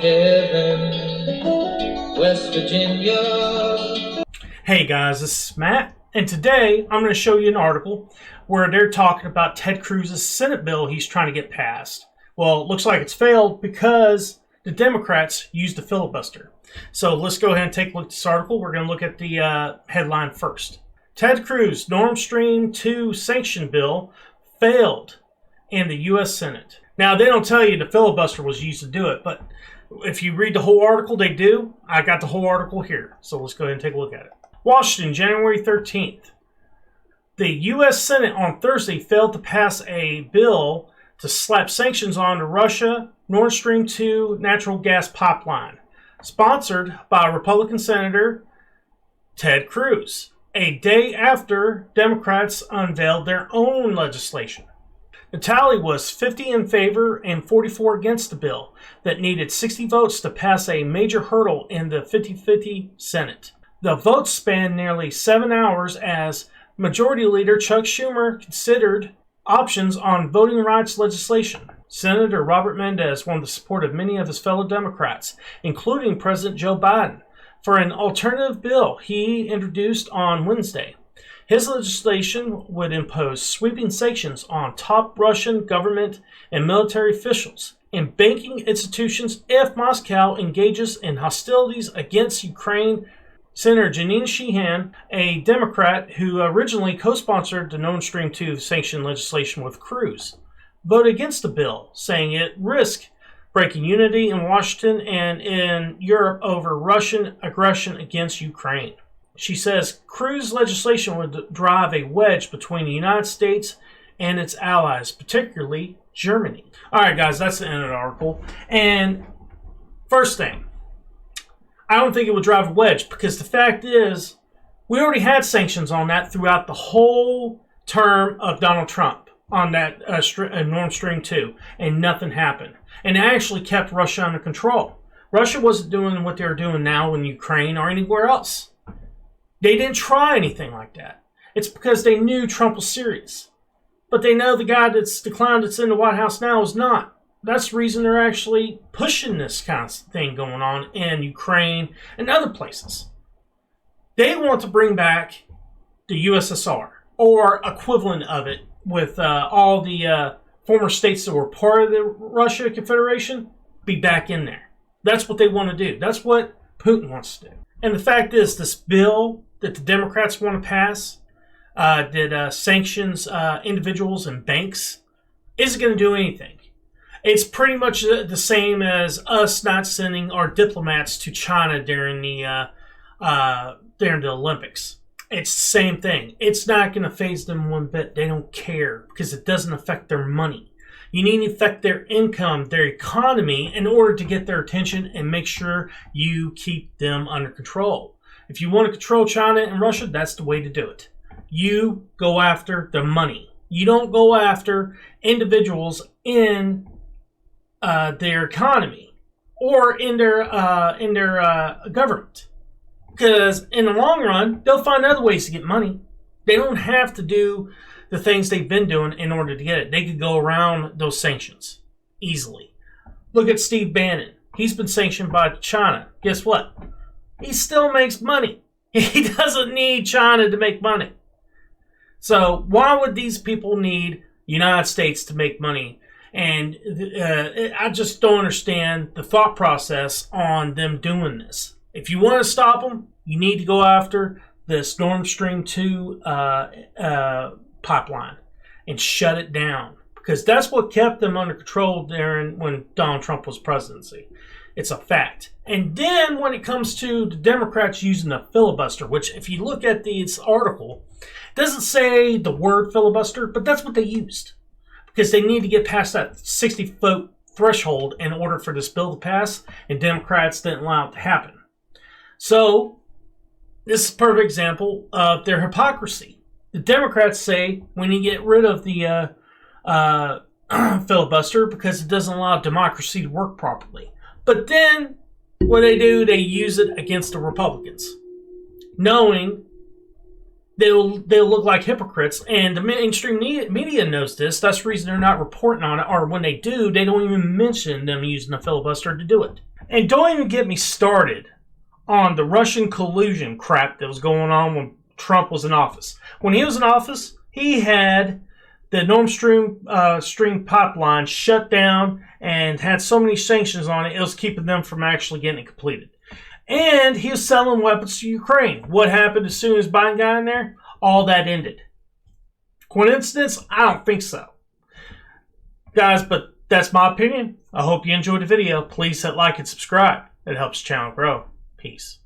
heaven, West Virginia. Hey guys, this is Matt, and today I'm going to show you an article where they're talking about Ted Cruz's Senate bill he's trying to get passed. Well, it looks like it's failed because the Democrats used the filibuster. So let's go ahead and take a look at this article. We're going to look at the headline first. Ted Cruz Nord Stream 2 sanction bill failed in the U.S. Senate. Now, they don't tell you the filibuster was used to do it, but if you read the whole article, they do. I got the whole article here, so let's go ahead and take a look at it. Washington, January 13th. The U.S. Senate on Thursday failed to pass a bill to slap sanctions on the Russia Nord Stream 2 natural gas pipeline, sponsored by Republican Senator Ted Cruz, a day after Democrats unveiled their own legislation. The tally was 50 in favor and 44 against the bill that needed 60 votes to pass a major hurdle in the 50-50 Senate. The votes spanned nearly 7 hours as Majority Leader Chuck Schumer considered options on voting rights legislation. Senator Robert Mendez won the support of many of his fellow Democrats, including President Joe Biden, for an alternative bill he introduced on Wednesday. His legislation would impose sweeping sanctions on top Russian government and military officials and banking institutions if Moscow engages in hostilities against Ukraine. Senator Jeanine Sheehan, a Democrat who originally co-sponsored the Nord Stream 2 sanction legislation with Cruz, voted against the bill, saying it risked breaking unity in Washington and in Europe over Russian aggression against Ukraine. She says Cruz's legislation would drive a wedge between the United States and its allies, particularly Germany. All right, guys, that's the end of the article. And first thing, I don't think it would drive a wedge because the fact is we already had sanctions on that throughout the whole term of Donald Trump on that Nord Stream 2, and nothing happened. And it actually kept Russia under control. Russia wasn't doing what they're doing now in Ukraine or anywhere else. They didn't try anything like that. It's because they knew Trump was serious. But they know the guy that's declined that's in the White House now is not. That's the reason they're actually pushing this kind of thing going on in Ukraine and other places. They want to bring back the USSR or equivalent of it with all the former states that were part of the Russia Confederation be back in there. That's what they want to do. That's what Putin wants to do. And the fact is, this bill that the Democrats want to pass that sanctions individuals and banks isn't going to do anything. It's pretty much the same as us not sending our diplomats to China during the Olympics. It's the same thing. It's not going to faze them one bit. They don't care because it doesn't affect their money. You need to affect their income, their economy, in order to get their attention and make sure you keep them under control. If you want to control China and Russia, that's the way to do it. You go after the money. You don't go after individuals in their economy or in their government. Because in the long run, they'll find other ways to get money. They don't have to do the things they've been doing in order to get it. They could go around those sanctions easily. Look at Steve Bannon. He's been sanctioned by China. Guess what? He still makes money. He doesn't need China to make money. So why would these people need United States to make money? And I just don't understand the thought process on them doing this. If you want to stop them, you need to go after this Nord Stream 2 pipeline and shut it down, because that's what kept them under control when Donald Trump was presidency. It's a fact. And then when it comes to the Democrats using the filibuster, which if you look at this article, it doesn't say the word filibuster, but that's what they used, because they need to get past that 60-vote threshold in order for this bill to pass, and Democrats didn't allow it to happen. So this is a perfect example of their hypocrisy. The Democrats say we need to get rid of the filibuster because it doesn't allow democracy to work properly. But then what they do, they use it against the Republicans, knowing they'll look like hypocrites. And the mainstream media knows this. That's the reason they're not reporting on it. Or when they do, they don't even mention them using a filibuster to do it. And don't even get me started on the Russian collusion crap that was going on when Trump was in office. When he was in office, he had the Nord Stream pipeline shut down and had so many sanctions on it, it was keeping them from actually getting it completed. And he was selling weapons to Ukraine. What happened as soon as Biden got in there? All that ended. Coincidence? I don't think so. Guys, but that's my opinion. I hope you enjoyed the video. Please hit like and subscribe. It helps the channel grow. Peace.